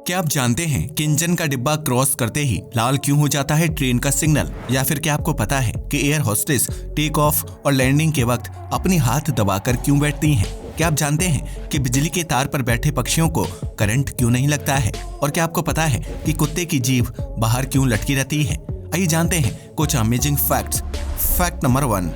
क्या आप जानते हैं कि इंजन का डिब्बा क्रॉस करते ही लाल क्यों हो जाता है ट्रेन का सिग्नल? या फिर क्या आपको पता है कि एयर होस्टेस टेक ऑफ और लैंडिंग के वक्त अपनी हाथ दबाकर क्यों बैठती हैं? क्या आप जानते हैं कि बिजली के तार पर बैठे पक्षियों को करंट क्यों नहीं लगता है? और क्या आपको पता है कि कुत्ते की जीभ बाहर क्यों लटकी रहती है? आइए जानते हैं कुछ अमेजिंग फैक्ट्स। फैक्ट नंबर 1,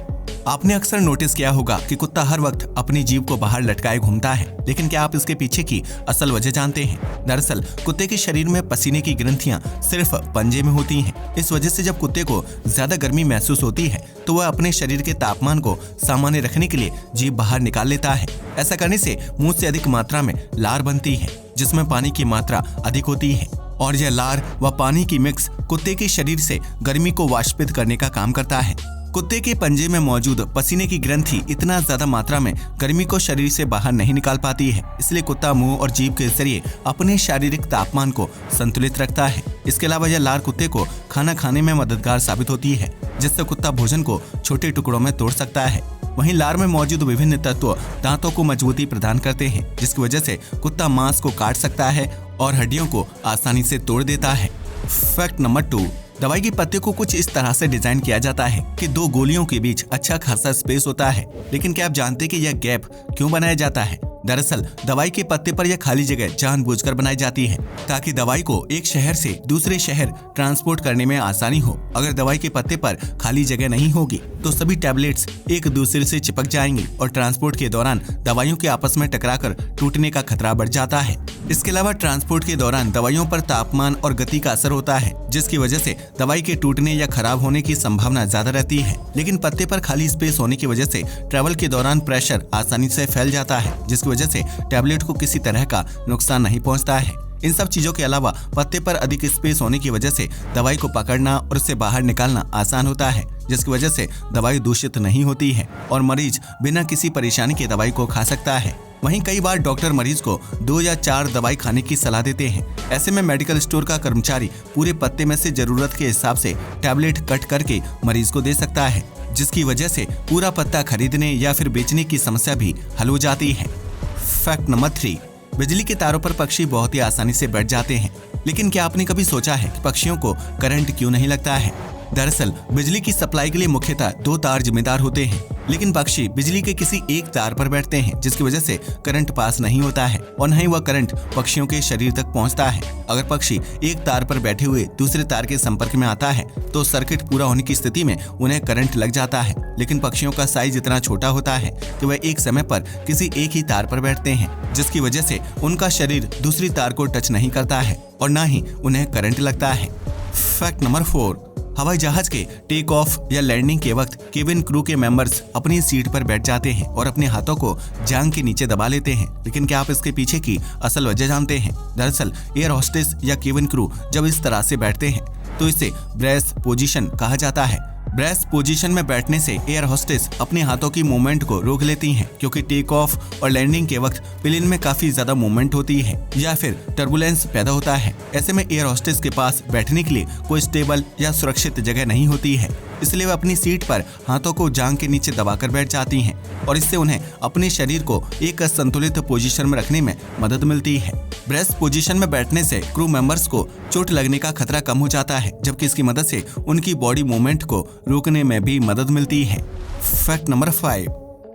आपने अक्सर नोटिस किया होगा कि कुत्ता हर वक्त अपनी जीभ को बाहर लटकाए घूमता है, लेकिन क्या आप इसके पीछे की असल वजह जानते हैं? दरअसल कुत्ते के शरीर में पसीने की ग्रंथियां सिर्फ पंजे में होती हैं। इस वजह से जब कुत्ते को ज्यादा गर्मी महसूस होती है तो वह अपने शरीर के तापमान को सामान्य रखने के लिए जीभ बाहर निकाल लेता है। ऐसा करने से मुंह से अधिक मात्रा में लार बनती है, जिसमें पानी की मात्रा अधिक होती है, और यह लार व पानी की मिक्स कुत्ते के शरीर से गर्मी को वाष्पित करने का काम करता है। कुत्ते के पंजे में मौजूद पसीने की ग्रंथि इतना ज्यादा मात्रा में गर्मी को शरीर से बाहर नहीं निकाल पाती है, इसलिए कुत्ता मुंह और जीभ के जरिए अपने शारीरिक तापमान को संतुलित रखता है। इसके अलावा यह लार कुत्ते को खाना खाने में मददगार साबित होती है, जिससे कुत्ता भोजन को छोटे टुकड़ों में तोड़ सकता है। वहीं लार में मौजूद विभिन्न तत्व दांतों को मजबूती प्रदान करते हैं, जिसकी वजह से कुत्ता मांस को काट सकता है और हड्डियों को आसानी से तोड़ देता है। फैक्ट नंबर 2, दवाई के पत्ते को कुछ इस तरह से डिजाइन किया जाता है कि 2 गोलियों के बीच अच्छा खासा स्पेस होता है, लेकिन क्या आप जानते हैं कि यह गैप क्यों बनाया जाता है? दरअसल दवाई के पत्ते पर यह खाली जगह जानबूझकर बनाई जाती है ताकि दवाई को एक शहर से दूसरे शहर ट्रांसपोर्ट करने में आसानी हो। अगर दवाई के पत्ते पर खाली जगह नहीं होगी तो सभी टैबलेट्स एक दूसरे से चिपक जाएंगी और ट्रांसपोर्ट के दौरान दवाइयों के आपस में टकराकर टूटने का खतरा बढ़ जाता है। इसके अलावा ट्रांसपोर्ट के दौरान दवाइयों पर तापमान और गति का असर होता है, जिसकी वजह से दवाई के टूटने या खराब होने की संभावना ज्यादा रहती है। लेकिन पत्ते पर खाली स्पेस होने की वजह से ट्रैवल के दौरान प्रेशर आसानी से फैल जाता है, जिसकी वजह से टैबलेट को किसी तरह का नुकसान नहीं पहुंचता है। इन सब चीजों के अलावा पत्ते पर अधिक स्पेस होने की वजह से दवाई को पकड़ना और उससे बाहर निकालना आसान होता है, जिसकी वजह से दवाई दूषित नहीं होती है और मरीज बिना किसी परेशानी के दवाई को खा सकता है। वहीं कई बार डॉक्टर मरीज को 2 या 4 दवाई खाने की सलाह देते हैं। ऐसे में मेडिकल स्टोर का कर्मचारी पूरे पत्ते में से जरूरत के हिसाब से टैबलेट कट करके मरीज को दे सकता है, जिसकी वजह से पूरा पत्ता खरीदने या फिर बेचने की समस्या भी हल हो जाती है। फैक्ट नंबर 3, बिजली के तारों पर पक्षी बहुत ही आसानी से बैठ जाते हैं, लेकिन क्या आपने कभी सोचा है कि पक्षियों को करंट क्यों नहीं लगता है? दरअसल बिजली की सप्लाई के लिए मुख्यतः 2 तार जिम्मेदार होते हैं, लेकिन पक्षी बिजली के किसी एक तार पर बैठते हैं, जिसकी वजह से करंट पास नहीं होता है और न ही वह करंट पक्षियों के शरीर तक पहुंचता है। अगर पक्षी एक तार पर बैठे हुए दूसरे तार के संपर्क में आता है तो सर्किट पूरा होने की स्थिति में उन्हें करंट लग जाता है। लेकिन पक्षियों का साइज इतना छोटा होता है कि वह एक समय पर किसी एक ही तार पर बैठते हैं, जिसकी वजह से उनका शरीर दूसरी तार को टच नहीं करता है और न ही उन्हें करंट लगता है। फैक्ट नंबर 4, हवाई जहाज के टेक ऑफ या लैंडिंग के वक्त केबिन क्रू के मेंबर्स अपनी सीट पर बैठ जाते हैं और अपने हाथों को जांघ के नीचे दबा लेते हैं, लेकिन क्या आप इसके पीछे की असल वजह जानते हैं? दरअसल एयर होस्टेस या केबिन क्रू जब इस तरह से बैठते हैं तो इसे ब्रेस पोजीशन कहा जाता है। ब्रेस पोजीशन में बैठने से एयर होस्टेस अपने हाथों की मूवमेंट को रोक लेती हैं, क्योंकि टेक ऑफ और लैंडिंग के वक्त प्लेन में काफी ज्यादा मूवमेंट होती है या फिर टर्बुलेंस पैदा होता है। ऐसे में एयर होस्टेस के पास बैठने के लिए कोई स्टेबल या सुरक्षित जगह नहीं होती है, इसलिए वह अपनी सीट पर हाथों को जांघ के नीचे दबाकर बैठ जाती हैं और इससे उन्हें अपने शरीर को एक संतुलित पोजीशन में रखने में मदद मिलती है। ब्रेस पोजीशन में बैठने से क्रू मेंबर्स को चोट लगने का खतरा कम हो जाता है, जबकि इसकी मदद से उनकी बॉडी मूवमेंट को रोकने में भी मदद मिलती है। फैक्ट नंबर 5,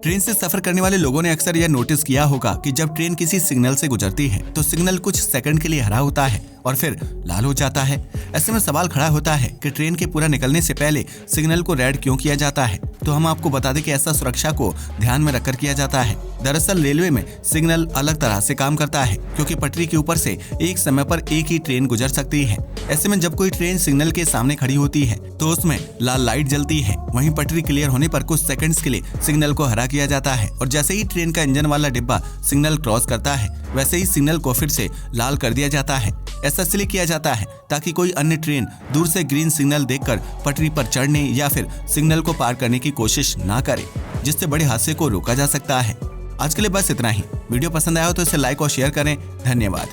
ट्रेन से सफर करने वाले लोगों ने अक्सर यह नोटिस किया होगा कि जब ट्रेन किसी सिग्नल से गुजरती है तो सिग्नल कुछ सेकंड के लिए हरा होता है और फिर लाल हो जाता है। ऐसे में सवाल खड़ा होता है कि ट्रेन के पूरा निकलने से पहले सिग्नल को रेड क्यों किया जाता है? तो हम आपको बता दें कि ऐसा सुरक्षा को ध्यान में रखकर किया जाता है। दरअसल रेलवे में सिग्नल अलग तरह से काम करता है, क्योंकि पटरी के ऊपर से एक समय पर एक ही ट्रेन गुजर सकती है। ऐसे में जब कोई ट्रेन सिग्नल के सामने खड़ी होती है तो उसमें लाल लाइट जलती है। वहीं पटरी क्लियर होने पर कुछ सेकंड्स के लिए सिग्नल को हरा किया जाता है और जैसे ही ट्रेन का इंजन वाला डिब्बा सिग्नल क्रॉस करता है वैसे ही सिग्नल को फिर से लाल कर दिया जाता है। ऐसा इसलिए किया जाता है ताकि कोई अन्य ट्रेन दूर से ग्रीन सिग्नल देखकर पटरी पर चढ़ने या फिर सिग्नल को पार करने की कोशिश ना करे, जिससे बड़े हादसे को रोका जा सकता है। आज के लिए बस इतना ही। वीडियो पसंद आया हो तो इसे लाइक और शेयर करें। धन्यवाद।